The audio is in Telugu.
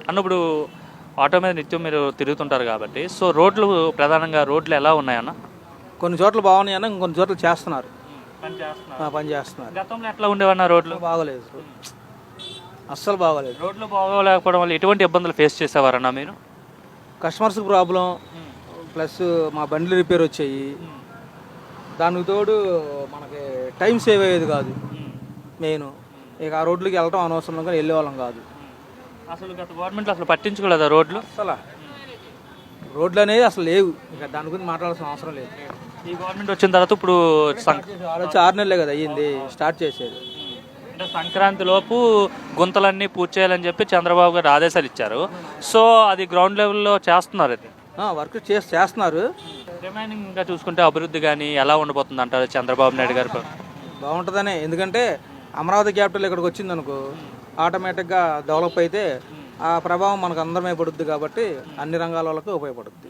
అన్న ఇప్పుడు ఆటో మీద నిత్యం మీరు తిరుగుతుంటారు కాబట్టి, సో రోడ్లు ప్రధానంగా రోడ్లు ఎలా ఉన్నాయన్న? కొన్ని చోట్ల బాగున్నాయి అన్న, ఇంకొన్ని చోట్ల చేస్తున్నారు, పని చేస్తున్నారు. పని చేస్తున్నారు. గతంలో ఎట్లా ఉండేవన్న రోడ్లు? బాగోలేదు, అస్సలు బాగోలేదు. రోడ్లు బాగోలేకపోవడం వల్ల ఎటువంటి ఇబ్బందులు ఫేస్ చేసేవారన్నా మీరు? కస్టమర్స్కి ప్రాబ్లం, ప్లస్ మా బండ్లు రిపేర్ వచ్చాయి. దానికి తోడు మనకి టైం సేవ్ అయ్యేది కాదు మెయిన్. ఇక ఆ రోడ్లకి వెళ్ళటం అనవసరంగా వెళ్ళేవాళ్ళం కాదు. అసలు గత గవర్నమెంట్లో అసలు పట్టించుకోలేదా రోడ్లు? అసలు రోడ్లు అనేది అసలు లేవు, ఇక దాని గురించి మాట్లాడాల్సిన అవసరం లేదు. ఈ గవర్నమెంట్ వచ్చిన తర్వాత ఇప్పుడు వచ్చి 6 నెలలే కదా అయ్యింది స్టార్ట్ చేసేది. అంటే సంక్రాంతి లోపు గుంతలన్నీ పూర్తి చేయాలని చెప్పి చంద్రబాబు గారు ఆదేశాలు ఇచ్చారు. సో అది గ్రౌండ్ లెవెల్లో చేస్తున్నారు. అది వర్క్ చేస్తున్నారు. రిమైనింగ్ ఇంకా చూసుకుంటే అభివృద్ధి కానీ ఎలా ఉండబోతుంది అంటారు చంద్రబాబు నాయుడు గారు? బాగుంటుందనే, ఎందుకంటే అమరావతి క్యాపిటల్ ఇక్కడికి వచ్చింది అనుకో, ఆటోమేటిక్గా డెవలప్ అయితే ఆ ప్రభావం మనకు అందరమే పడుద్ది కాబట్టి అన్ని రంగాల వాళ్ళకి ఉపయోగపడుద్ది.